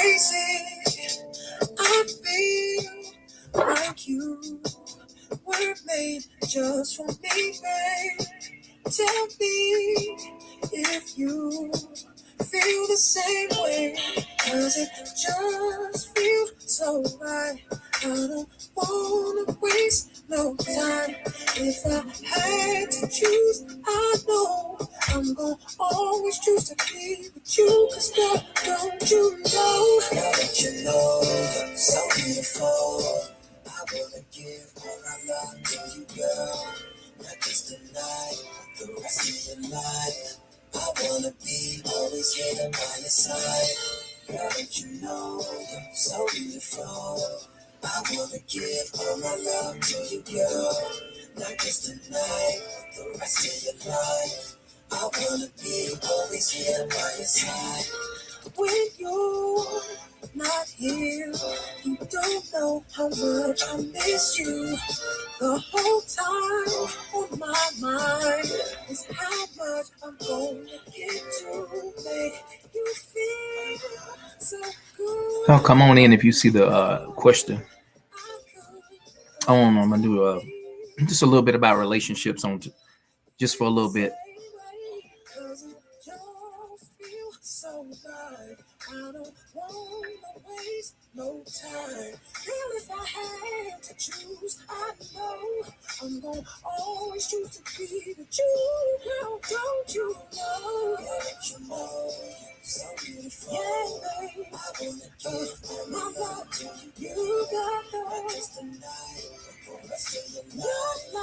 crazy. I feel like you were made just for me, babe. Tell me if you feel the same way. Cause it just feels so right. I don't wanna waste no time. If I had to choose, I know I'm gonna always choose to be with you. Cause girl, don't you know? Now that you know you're so beautiful, I wanna give all my love to you, girl. Not just tonight, but the rest of your life. I wanna be always here by your side. Girl, don't you know you're so beautiful? I wanna give all my love to you, girl. Not just tonight, but the rest of your life. I wanna be always here by your side. When you're not here, you don't know how much I miss you. The whole time on my mind is how much I'm gonna get to make you feel so good. Oh, come on in if you see the question. I'm gonna do just a little bit about relationships on just for a little bit. So good. I don't wanna waste no time. Girl, if I had to choose, I know I'm gonna always choose to be with you. Girl, don't you know? Don't you know? So beautiful. Yeah, babe. I wanna give all my love to you. You got her. Just tonight, the rest of your life. I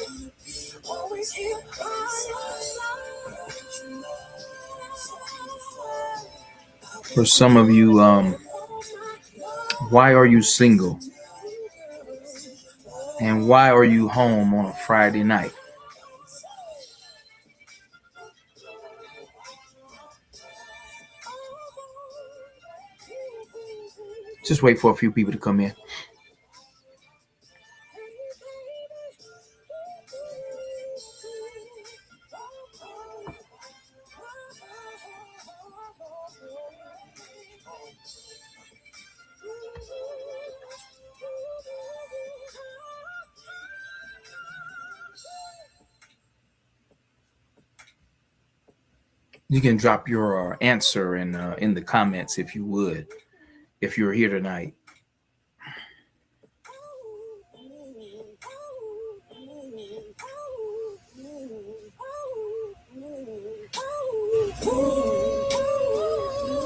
wanna be always here by your side. Don't you know? For some of you, why are you single? And why are you home on a Friday night? Just wait for a few people to come in. You can drop your answer in the comments if you would, if you're here tonight.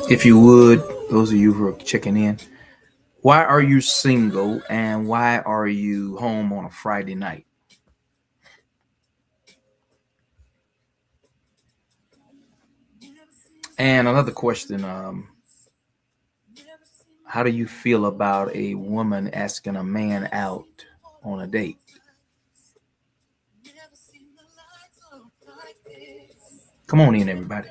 If you would, those of you who are checking in, why are you single and why are you home on a Friday night? And another question, how do you feel about a woman asking a man out on a date? Come on in, everybody.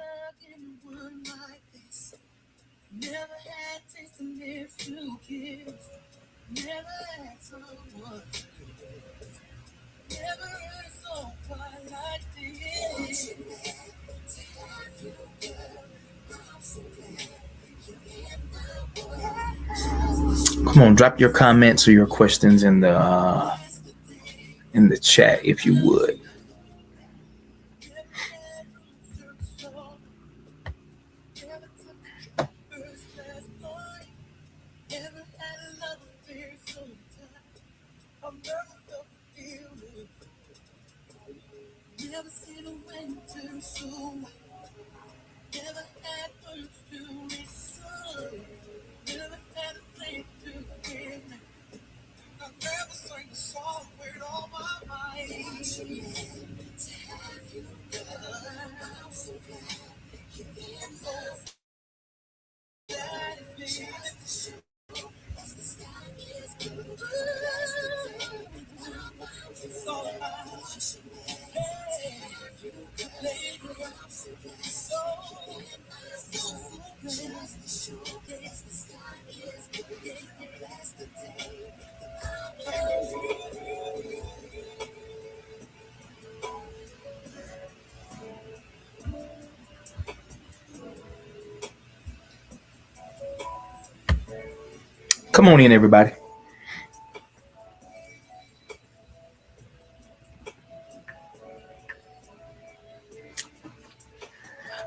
Come on, drop your comments or your questions in the chat if you would. Come on in, everybody.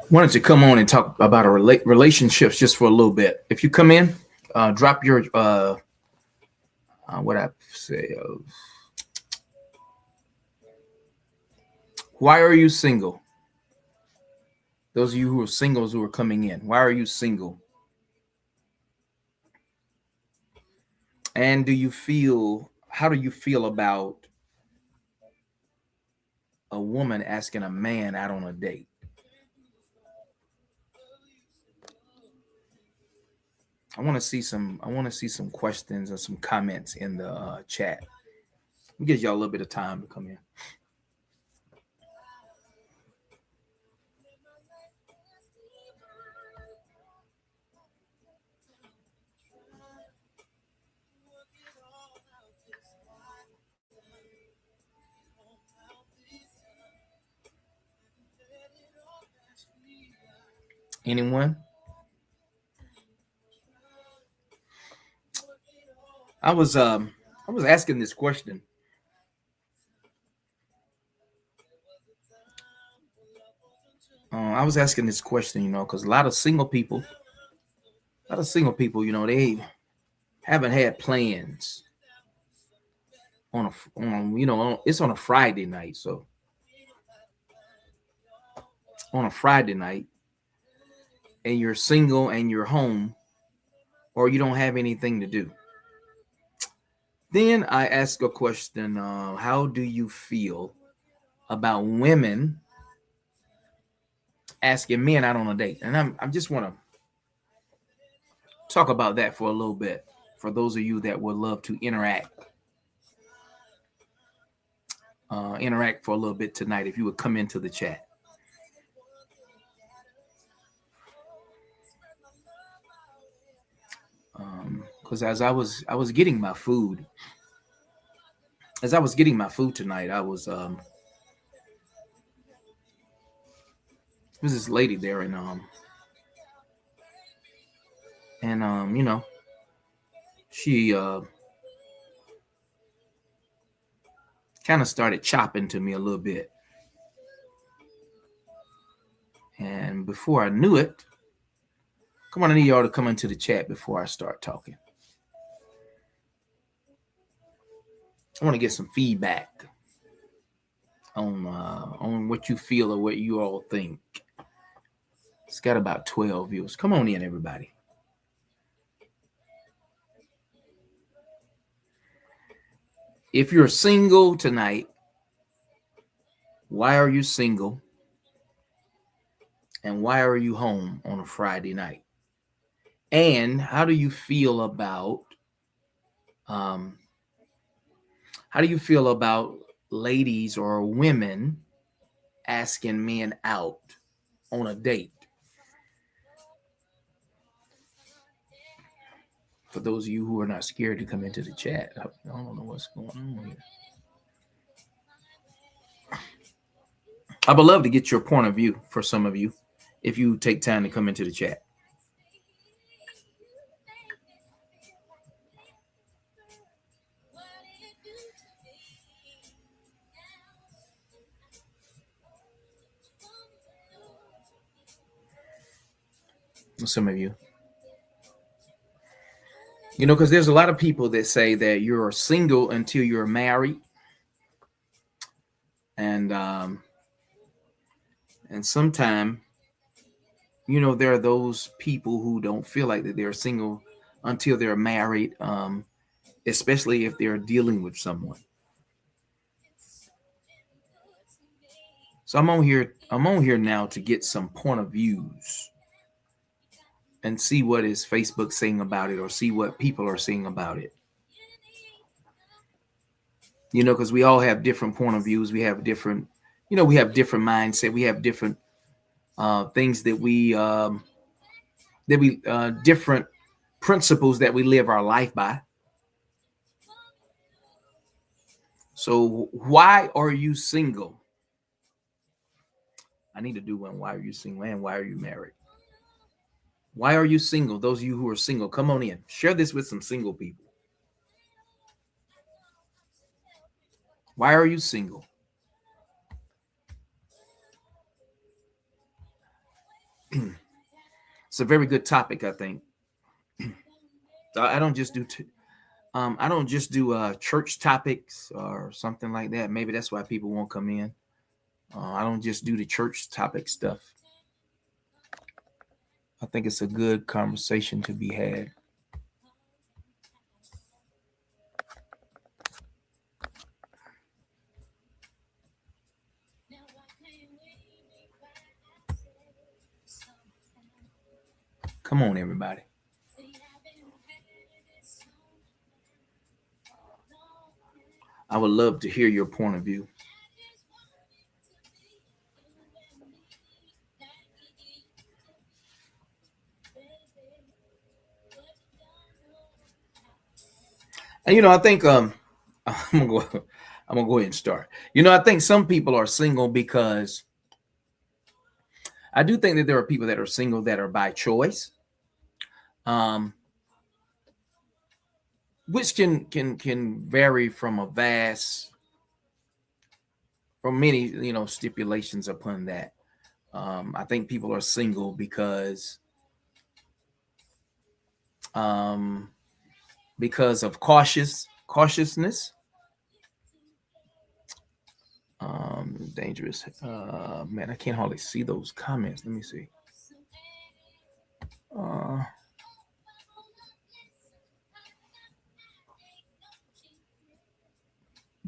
Wanted to come on and talk about our relationships just for a little bit. If you come in, drop your what I say. Why are you single? Those of you who are singles who are coming in, why are you single? And how do you feel about a woman asking a man out on a date? I want to see some questions or some comments in the chat. We'll give y'all a little bit of time to come in. Anyone? I was asking this question. I was asking this question, because a lot of single people, they haven't had plans it's on a Friday night. So on a Friday night, and you're single and you're home, or you don't have anything to do. Then I ask a question: how do you feel about women asking men out on a date? And I just want to talk about that for a little bit. For those of you that would love to interact for a little bit tonight, if you would come into the chat. Because as I was getting my food, tonight, I was there was this lady there, and she kind of started chopping to me a little bit, and before I knew it, come on, I need y'all to come into the chat before I start talking. I want to get some feedback on what you feel or what you all think. It's got about 12 views. Come on in, everybody. If you're single tonight, why are you single? And why are you home on a Friday night? And how do you feel about ladies or women asking men out on a date? For those of you who are not scared to come into the chat, I don't know what's going on here. I would love to get your point of view for some of you if you take time to come into the chat. Some of you. Because there's a lot of people that say that you're single until you're married. And sometimes, there are those people who don't feel like that they're single until they're married, especially if they're dealing with someone. So I'm on here now to get some point of views and see what is Facebook saying about it, or see what people are saying about it. Because we all have different point of views. We have different, we have different mindset. We have different things that we different principles that we live our life by. So why are you single? I need to do one. Why are you single and why are you married? Why are you single? Those of you who are single, come on in. Share this with some single people. Why are you single? It's a very good topic, I think. I don't just do I don't just do church topics or something like that. Maybe that's why people won't come in. I don't just do the church topic stuff. I think it's a good conversation to be had. Come on, everybody. I would love to hear your point of view. And I think I'm gonna go I'm gonna go ahead and start. I think some people are single because I do think that there are people that are single that are by choice. Which can vary from many stipulations upon that. I think people are single because of cautiousness. Dangerous. Man, I can't hardly see those comments. Let me see.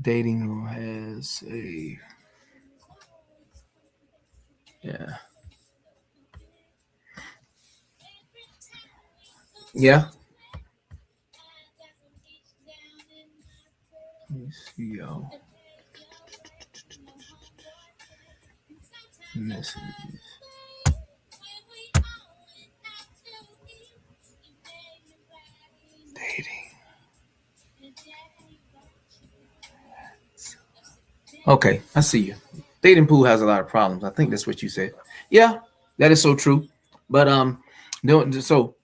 Dating has a yeah. Let me see, y'all. Messages. Dating. Okay, I see you. Dating pool has a lot of problems. I think that's what you said. Yeah, that is so true. But so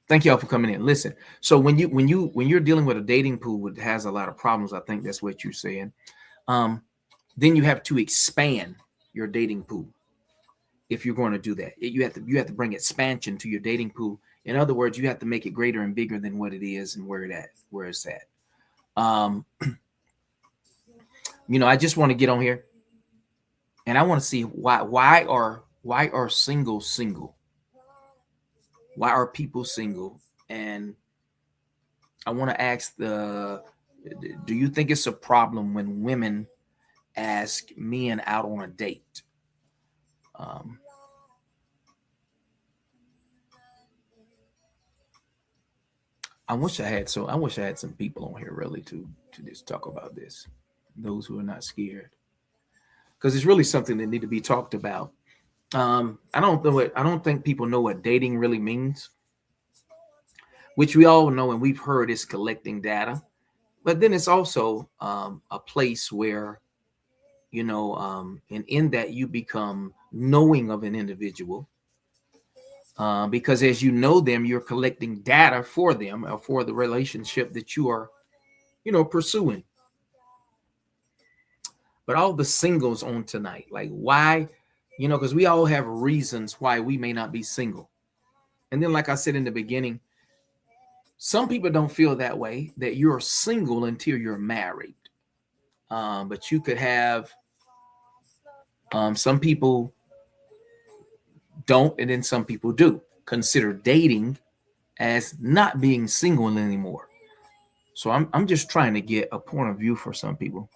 thank y'all for coming in. Listen, so when you're dealing with a dating pool that has a lot of problems, I think that's what you're saying. Then you have to expand your dating pool. If you're going to do that, you have to bring expansion to your dating pool. In other words, you have to make it greater and bigger than what it is and where it's at. I just want to get on here, and I want to see why are single? Why are people single? And I want to ask do you think it's a problem when women ask men out on a date? I wish I had some people on here really to just talk about this. Those who are not scared, because it's really something that need to be talked about. I don't think people know what dating really means, which we all know and we've heard is collecting data, but then it's also a place where and in that you become knowing of an individual, because as you know them, you're collecting data for them or for the relationship that you are pursuing. But all the singles on tonight, like why, because we all have reasons why we may not be single. And then, like I said in the beginning, some people don't feel that way, that you're single until you're married. But you could have some people don't, and then some people do consider dating as not being single anymore. So I'm just trying to get a point of view for some people.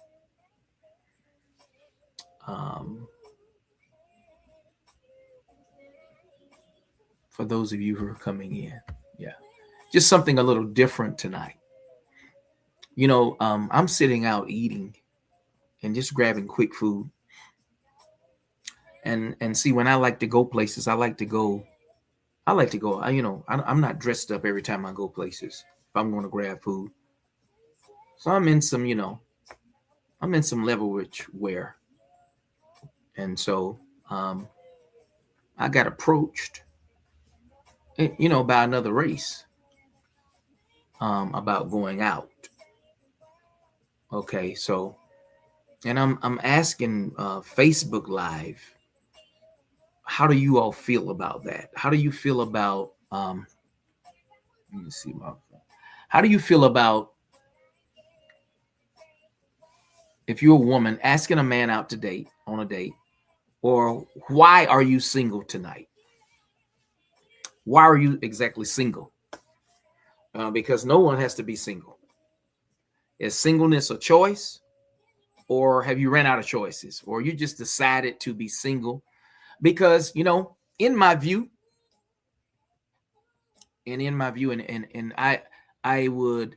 For those of you who are coming in, yeah, just something a little different tonight. I'm sitting out eating and just grabbing quick food. And see, when I like to go places, I like to go. I'm not dressed up every time I go places if I'm going to grab food. So I'm in some level rich wear. And so I got approached, by another race, about going out. Okay, so, and I'm asking Facebook Live, how do you all feel about that? How do you feel about let me see my phone. How do you feel about if you're a woman asking a man out to date on a date, or why are you single tonight? Why are you exactly single? Because no one has to be single. Is singleness a choice, or have you ran out of choices, or you just decided to be single? Because in my view, and I would,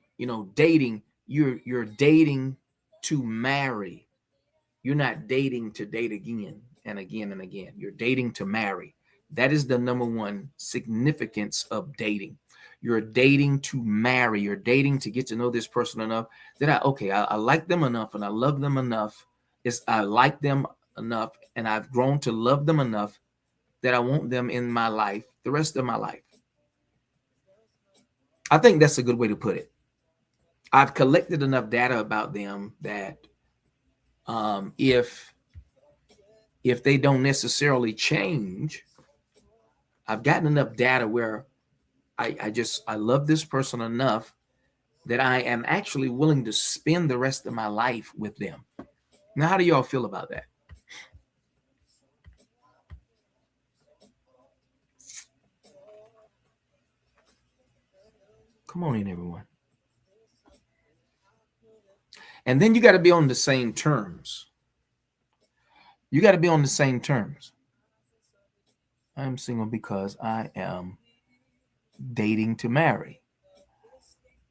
dating. You're dating to marry. You're not dating to date again and again and again. You're dating to marry. That is the number one significance of dating. You're dating to marry. You're dating to get to know this person enough that I like them enough and I love them enough. I like them enough and I've grown to love them enough that I want them in my life the rest of my life. I think that's a good way to put it. I've collected enough data about them that if they don't necessarily change, I've gotten enough data where I love this person enough that I am actually willing to spend the rest of my life with them. Now, how do y'all feel about that? Come on in, everyone. And then you got to be on the same terms. You got to be on the same terms. I am single because I am dating to marry.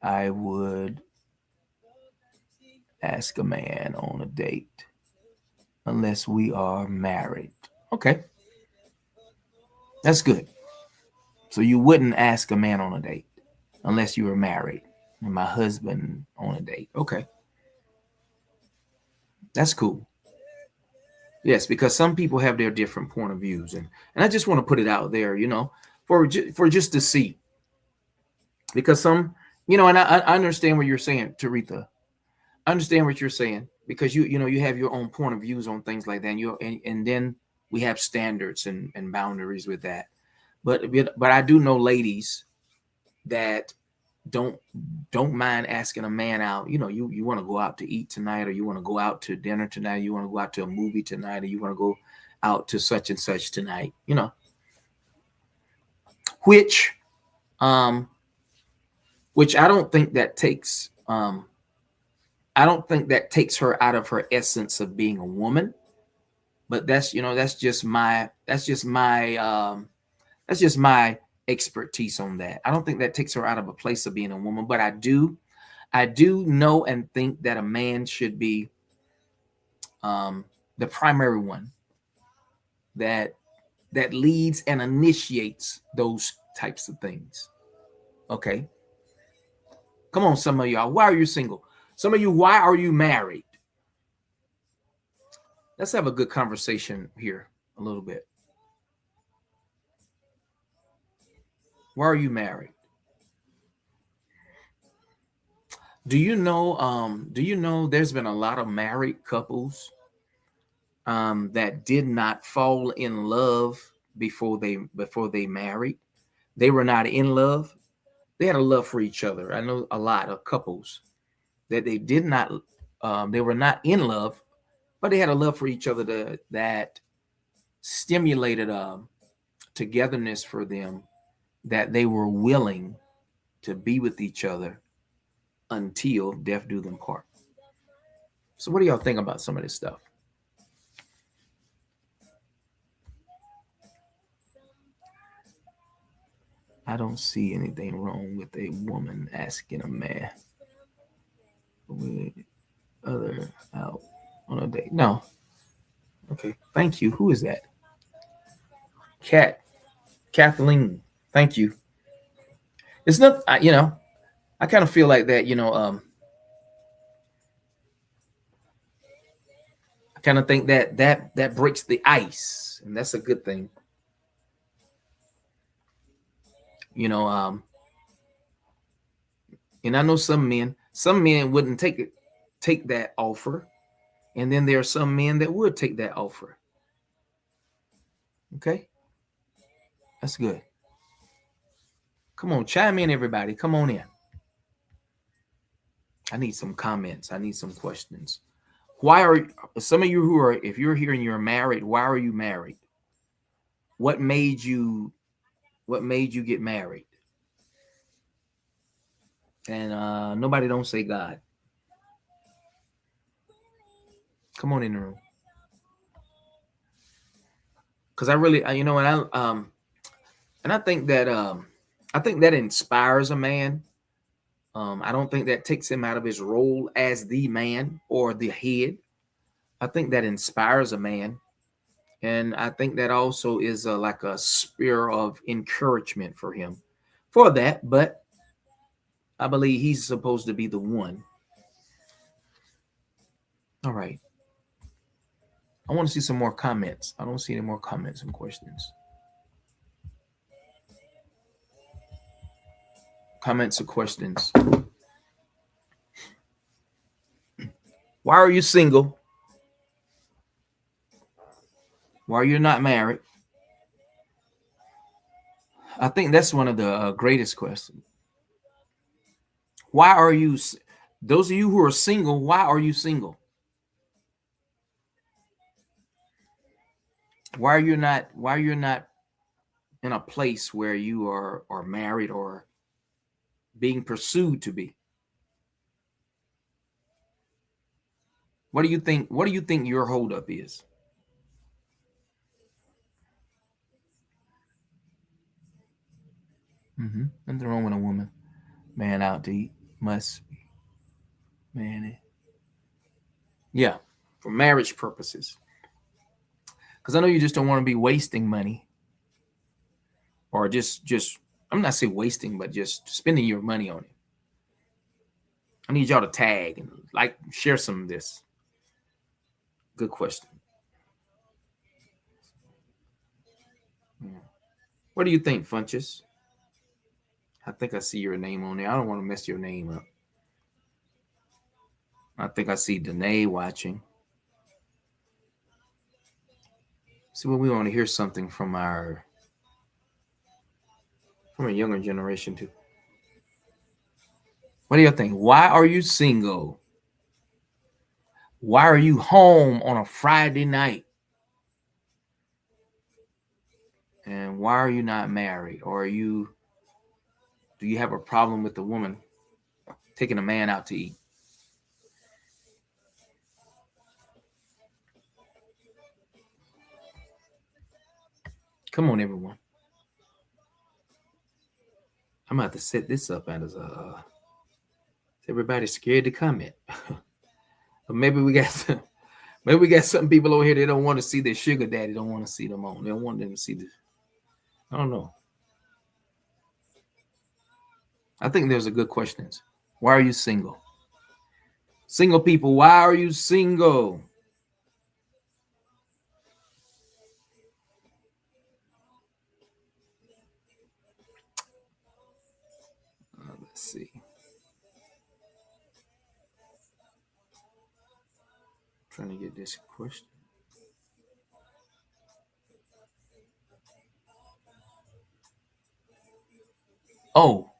I would ask a man on a date unless we are married. Okay. That's good. So you wouldn't ask a man on a date unless you were married and my husband on a date. Okay. That's cool. Yes, because some people have their different point of views, and I just want to put it out there, for just to see, because some, and I understand what you're saying, Taretha. I understand what you're saying because you have your own point of views on things like that, and then we have standards and boundaries with that. But I do know ladies that don't mind asking a man out. You want to go out to eat tonight, or you want to go out to dinner tonight, you want to go out to a movie tonight, or you want to go out to such and such tonight, which I don't think that takes her out of her essence of being a woman. But that's just my expertise on that. I don't think that takes her out of a place of being a woman, but I do know and think that a man should be the primary one that leads and initiates those types of things. Okay. Come on, some of y'all. Why are you single? Some of you, why are you married? Let's have a good conversation here a little bit. Why are you married? Do you know there's been a lot of married couples that did not fall in love before they married? They were not in love. They had a love for each other. I know a lot of couples that they did not they were not in love, but they had a love for each other that stimulated togetherness for them, that they were willing to be with each other until death do them part. So what do y'all think about some of this stuff? I don't see anything wrong with a woman asking a man with other out on a date. No. Okay. Thank you. Who is that? Kathleen. Thank you. It's not, I kind of feel like that, I kind of think that breaks the ice, and that's a good thing. You know, and I know some men wouldn't take that offer, and then there are some men that would take that offer. Okay, that's good. Come on, chime in, everybody. Come on in. I need some comments. I need some questions. Why are some of you who are, if you're here and you're married, why are you married? What made you get married? And nobody don't say God. Come on in the room. Because I really, and I think that inspires a man. I don't think that takes him out of his role as the man or the head. I think that inspires a man, and I think that also is like a spear of encouragement for him for that. But I believe he's supposed to be the one. All right. I want to see some more comments. I don't see any more comments and questions. Comments or questions. Why are you single? Why are you not married? I think that's one of the greatest questions. Why are you, those of you who are single, why are you single? Why are you not in a place where you are married or being pursued to be? What do you think your holdup is? Nothing wrong with a woman. Man out to eat must be. Man. Yeah, for marriage purposes. Because I know you just don't want to be wasting money. Or just I'm not saying wasting, but just spending your money on it. I need y'all to tag and like share some of this. Good question. What do you think, Funches? I think I see your name on there. I don't want to mess your name up. I think I see Danae watching. See, what we want to hear something from a younger generation too. What do you think? Why are you single? Why are you home on a Friday night? And why are you not married? Or do you have a problem with the woman taking a man out to eat? Come on, everyone. I'm about to set this up as everybody's scared to comment. But maybe we got some people over here that don't want to see their sugar daddy, don't want to see them on. They don't want them to see this. I don't know. I think there's a good question. Why are you single? Single people, why are you single? Let's see. Trying to get this question. Oh,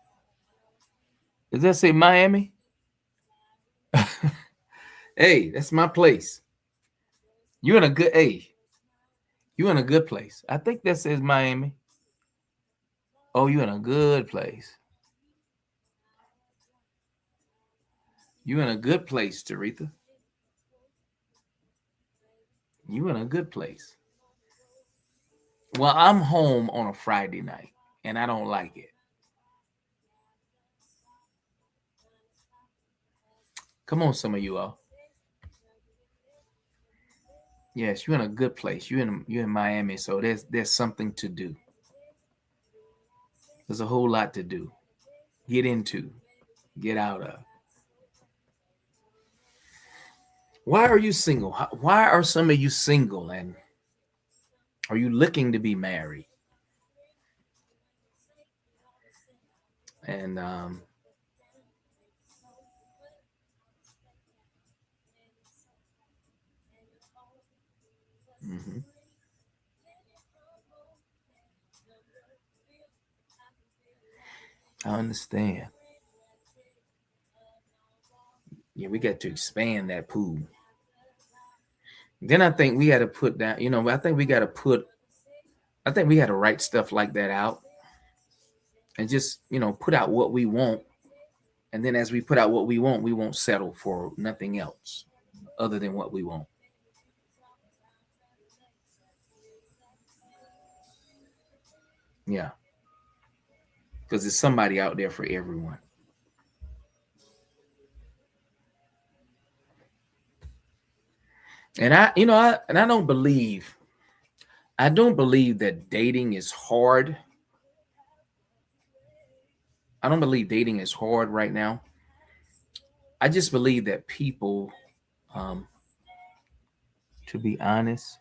does that say Miami? Hey, that's my place. You're in a good you in a good place. I think that says Miami. Oh, you're in a good place. You're in a good place, Taretha. You in a good place. Well, I'm home on a Friday night, and I don't like it. Come on, some of you all. Yes, you're in a good place. You're in Miami, so there's something to do. There's a whole lot to do. Get into, get out of. Why are you single? Why are some of you single, and are you looking to be married? And mhm. I understand. Yeah, we got to expand that pool. Then I think we got to put down, I think we got to I think we got to write stuff like that out and just, put out what we want. And then as we put out what we won't settle for nothing else other than what we want. Yeah. Because there's somebody out there for everyone. And I don't believe that dating is hard. I don't believe dating is hard right now. I just believe that people, um, to be honest,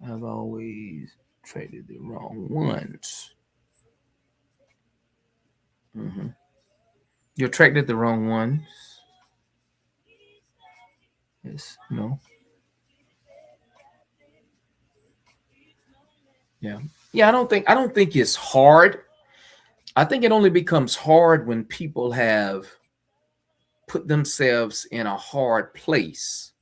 have always traded the wrong ones. Hmm. You attracted the wrong ones. Yes, yeah, yeah. I don't think it's hard. I think it only becomes hard when people have put themselves in a hard place.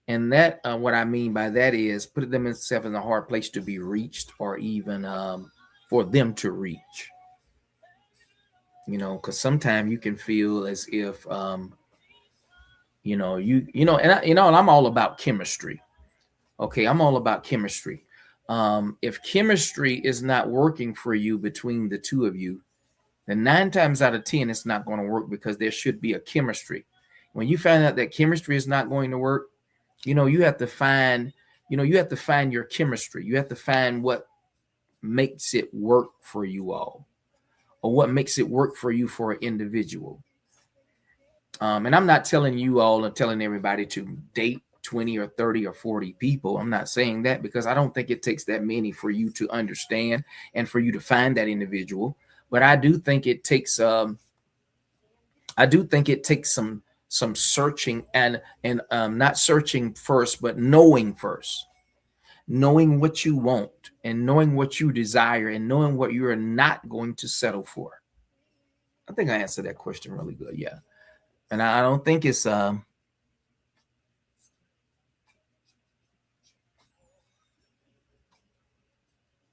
And that, what I mean by that is put themselves in a hard place to be reached, or even for them to reach. Because sometimes you can feel as if, and I'm all about chemistry. Okay, I'm all about chemistry. If chemistry is not working for you between the two of you, then 9 times out of 10, it's not going to work, because there should be a chemistry. When you find out that chemistry is not going to work, you have to find, your chemistry. You have to find what makes it work for you all, or what makes it work for you for an individual. And I'm not telling you all and telling everybody to date 20 or 30 or 40 people. I'm not saying that, because I don't think it takes that many for you to understand and for you to find that individual. But I do think it takes some searching, and not searching first, but knowing first, knowing what you want, and knowing what you desire, and knowing what you are not going to settle for. I think I answered that question really good. Yeah. And I don't think it's yeah.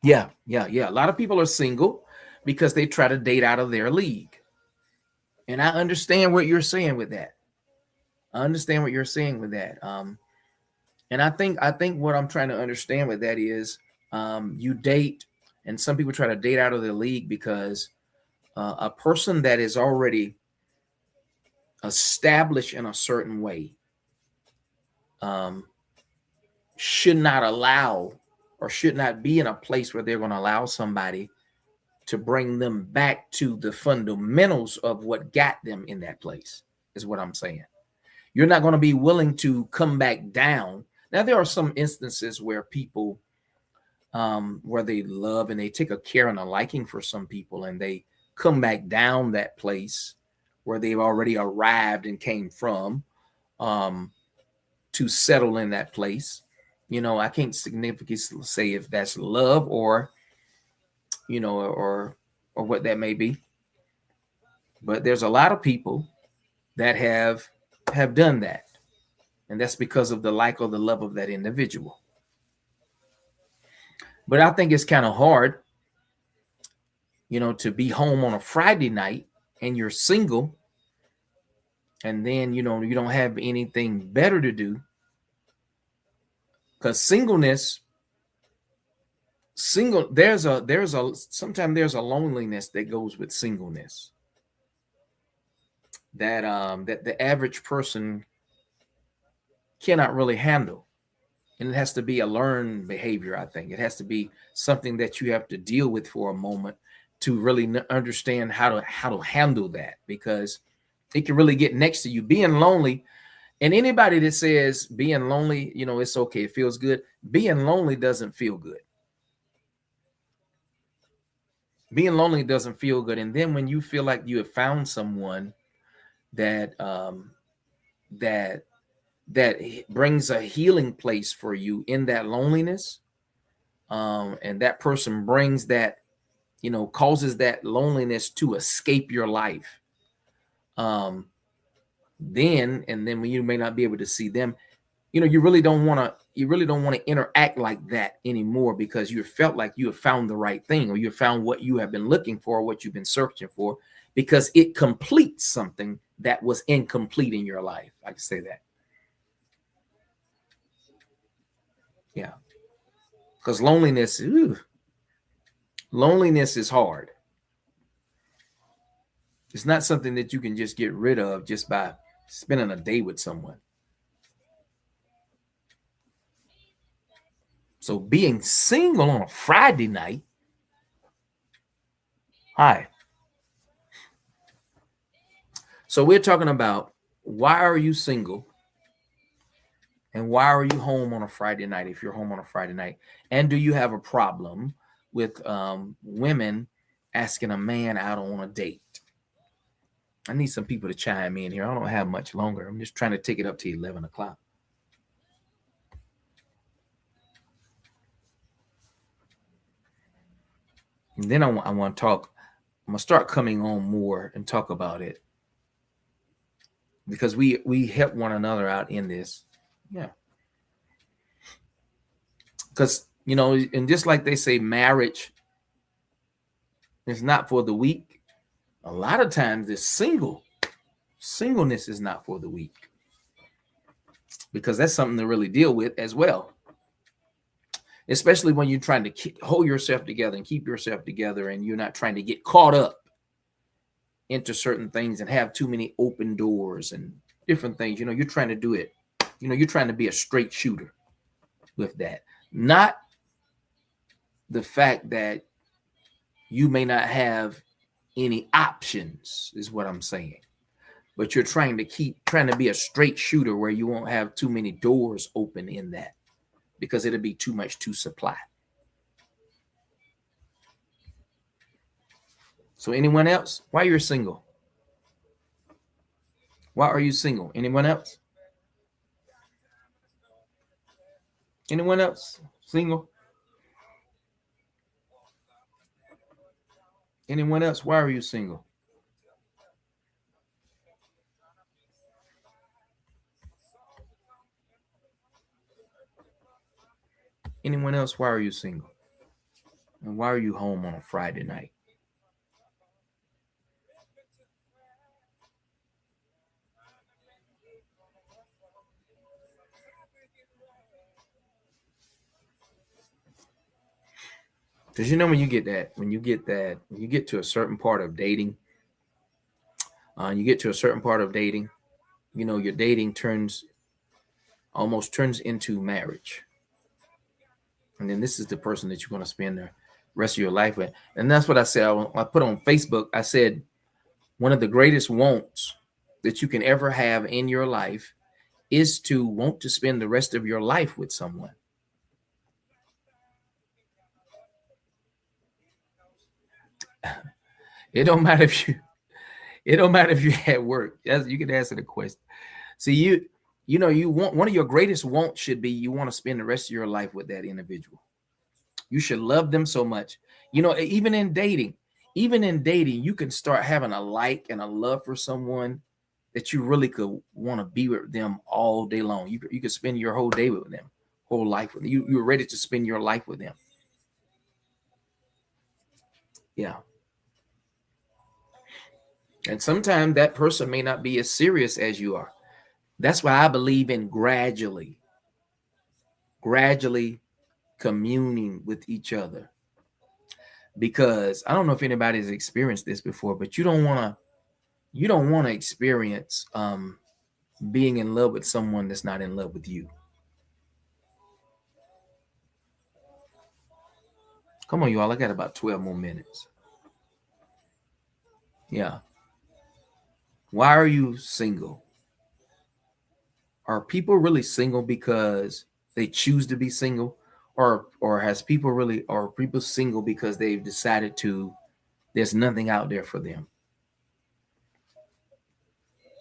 A lot of people are single because they try to date out of their league. And I understand what you're saying with that. I understand what you're saying with that. And I think what I'm trying to understand with that is, you date, and some people try to date out of their league because a person that is already established in a certain way, um, should not allow, or should not be in a place where they're going to allow somebody to bring them back to the fundamentals of what got them in that place, is what I'm saying. You're not going to be willing to come back down. Now, there are some instances where people, where they love and they take a care and a liking for some people, and they come back down that place where they've already arrived and came from, um, to settle in that place. I can't significantly say if that's love, or or what that may be. But there's a lot of people that have done that, and that's because of the like or the love of that individual. But I think it's kind of hard, to be home on a Friday night and you're single, and then you don't have anything better to do, because there's a sometimes there's a loneliness that goes with singleness, that the average person cannot really handle. And it has to be a learned behavior. I think it has to be something that you have to deal with for a moment to really understand how to handle that, because it can really get next to you. Being lonely, and anybody that says being lonely, it's okay, it feels good. Being lonely doesn't feel good. Being lonely doesn't feel good. And then when you feel like you have found someone that that brings a healing place for you in that loneliness, and that person brings that, causes that loneliness to escape your life, then when you may not be able to see them, you really don't want to interact like that anymore, because you felt like you have found the right thing, or you have found what you have been looking for, what you've been searching for, because it completes something that was incomplete in your life. I can say that. Yeah. Because loneliness is hard. It's not something that you can just get rid of just by spending a day with someone. So being single on a Friday night. Hi. So we're talking about, why are you single? And why are you home on a Friday night, if you're home on a Friday night? And do you have a problem with women asking a man out on a date? I need some people to chime in here. I don't have much longer. I'm just trying to take it up to 11 o'clock. And then I want to talk. I'm going to start coming on more and talk about it, because we help one another out in this. Yeah. Because, and just like they say, marriage is not for the weak. A lot of times it's singleness is not for the weak, because that's something to really deal with as well. Especially when you're trying to hold yourself together and keep yourself together, and you're not trying to get caught up into certain things and have too many open doors and different things. You're trying to do it. You're trying to be a straight shooter with that. Not the fact that you may not have any options, is what I'm saying. But you're trying to be a straight shooter where you won't have too many doors open in that, because it'll be too much to supply. So anyone else? Why you're single? Why are you single? Anyone else? Anyone else single? Anyone else? Why are you single? Anyone else? Why are you single? And why are you home on a Friday night? Because when you get to a certain part of dating, your dating almost turns into marriage. And then this is the person that you're going to spend the rest of your life with. And that's what I said. I put on Facebook, I said, one of the greatest wants that you can ever have in your life is to want to spend the rest of your life with someone. It don't matter if you're at work. You can answer the question. See, you want, one of your greatest wants should be, you want to spend the rest of your life with that individual. You should love them so much. Even in dating, you can start having a like and a love for someone that you really could want to be with them all day long. You could spend your whole day with them, whole life with them. You're ready to spend your life with them. Yeah. And sometimes that person may not be as serious as you are. That's why I believe in gradually communing with each other. Because I don't know if anybody's experienced this before, but you don't want to experience being in love with someone that's not in love with you. Come on, y'all. I got about 12 more minutes. Yeah. Why are you single? Are people really single because they choose to be single? Or are people single because they've decided to There's nothing out there for them.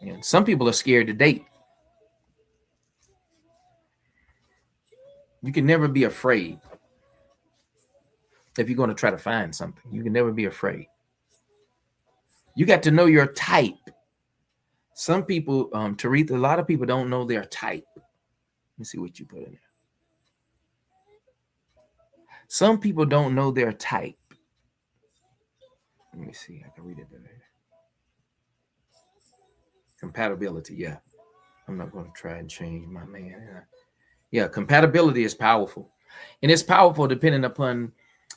And some people are scared to date. You can never be afraid if you're going to try to find something. You can never be afraid. You got to know your type. Some people, Taretha, a lot of people don't know their type. Let me see what you put in there. Some people don't know their type. Let me see. I can read it better. Compatibility, yeah. I'm not going to try and change my man. Yeah, compatibility is powerful. And it's powerful depending upon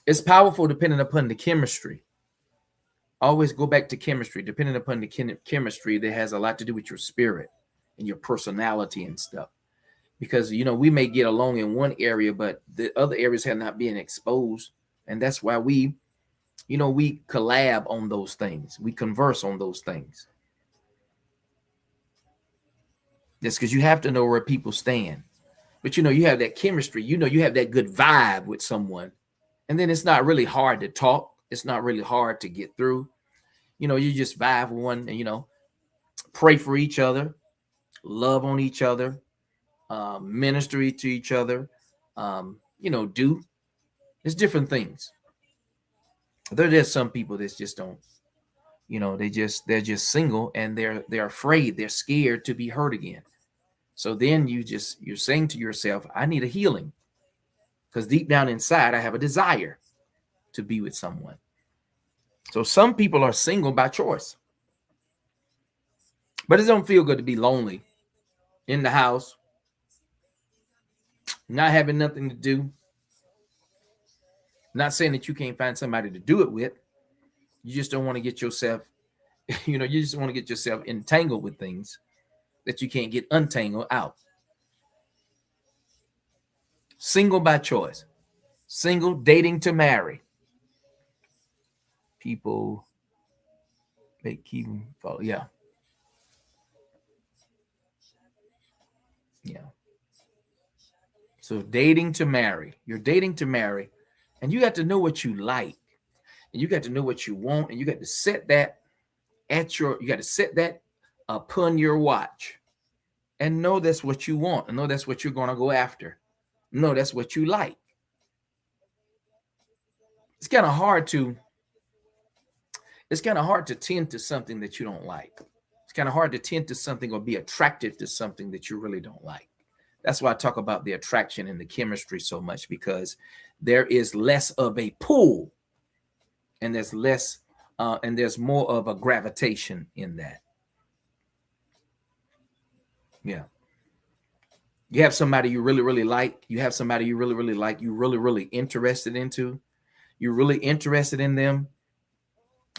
the chemistry. Always go back to chemistry. Depending upon the chemistry, that has a lot to do with your spirit and your personality and stuff. Because, we may get along in one area, but the other areas have not been exposed. And that's why we collab on those things. We converse on those things. That's because you have to know where people stand. But, you have that chemistry. You have that good vibe with someone. And then it's not really hard to talk. It's not really hard to get through. You just vibe with one and, pray for each other, love on each other, minister to each other, do. It's different things. There's some people that just don't, they're just single and they're afraid, they're scared to be hurt again. So then you're saying to yourself, I need a healing, because deep down inside, I have a desire to be with someone. So some people are single by choice, but it don't feel good to be lonely in the house, not having nothing to do. Not saying that you can't find somebody to do it with. You just don't want to get yourself, you just want to get yourself entangled with things that you can't get untangled out. Single by choice. Single, dating to marry. People keep follow. Yeah. Yeah. So dating to marry. You're dating to marry. And you got to know what you like. And you got to know what you want. And you got to set that upon your watch. And know that's what you want. And know that's what you're going to go after. Know that's what you like. It's kind of hard to tend to something that you don't like. It's kind of hard to tend to something or be attracted to something that you really don't like. That's why I talk about the attraction and the chemistry so much, because there is less of a pull and there's less and there's more of a gravitation in that. Yeah. You have somebody you really, really like. You have somebody you really, really like. You're really, really interested into. You're really interested in them.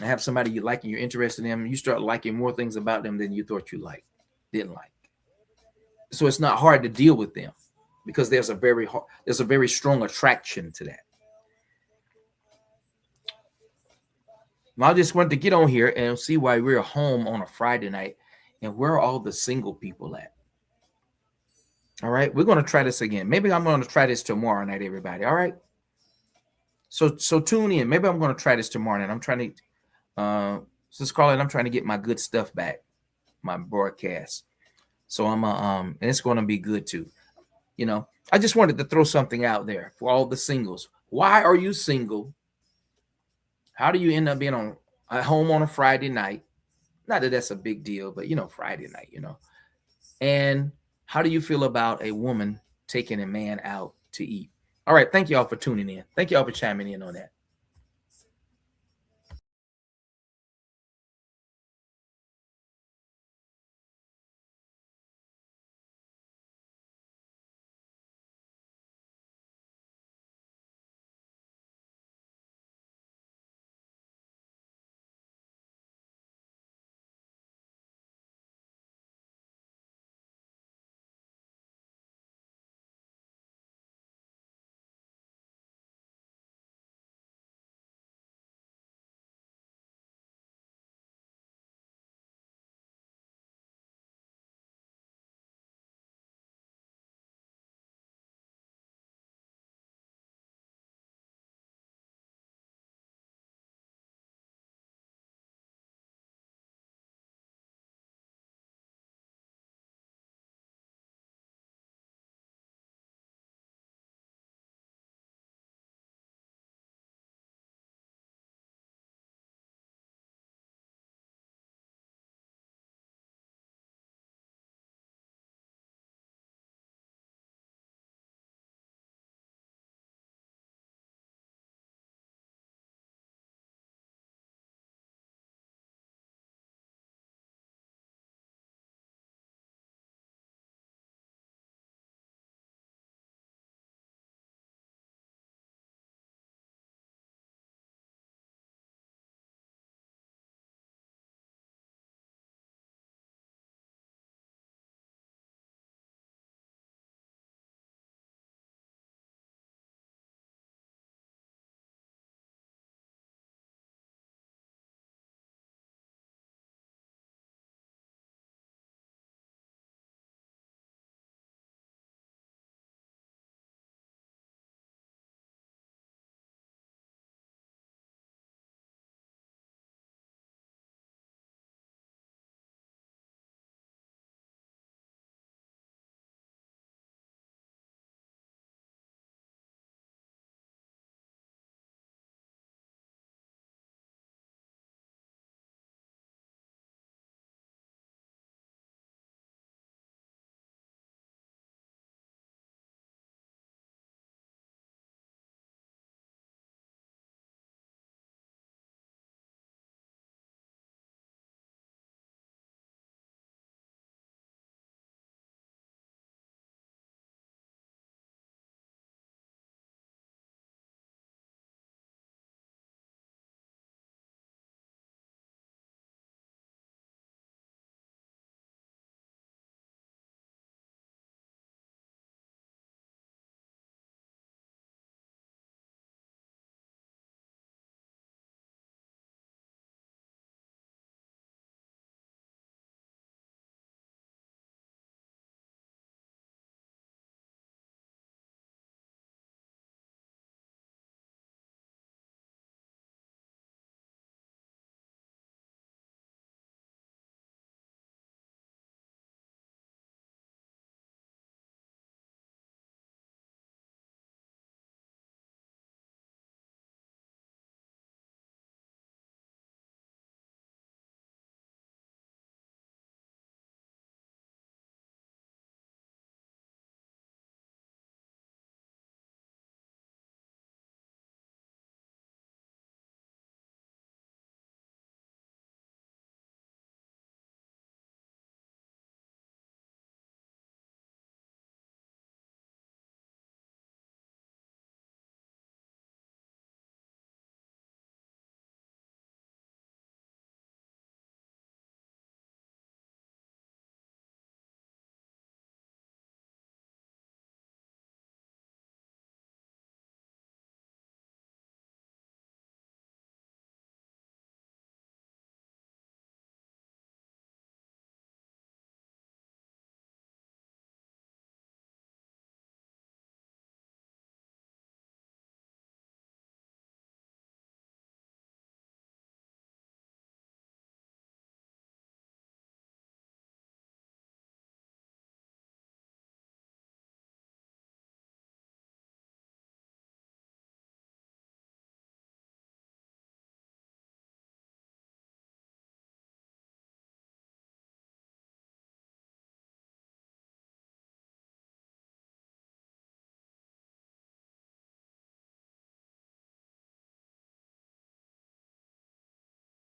I have somebody you like and you're interested in them. You start liking more things about them than you thought you didn't like. So it's not hard to deal with them, because there's a very strong attraction to that. Now, I just wanted to get on here and see why we're home on a Friday night, and where are all the single people at? All right, we're going to try this again. Maybe I'm going to try this tomorrow night, everybody. All right. So tune in. Maybe I'm going to try this tomorrow night. I'm trying to, Sister Carlin, I'm trying to get my good stuff back, my broadcast. So and it's going to be good too. I just wanted to throw something out there for all the singles. Why are you single? How do you end up being at home on a Friday night? Not that that's a big deal, but Friday night, And how do you feel about a woman taking a man out to eat? All right. Thank you all for tuning in. Thank you all for chiming in on that.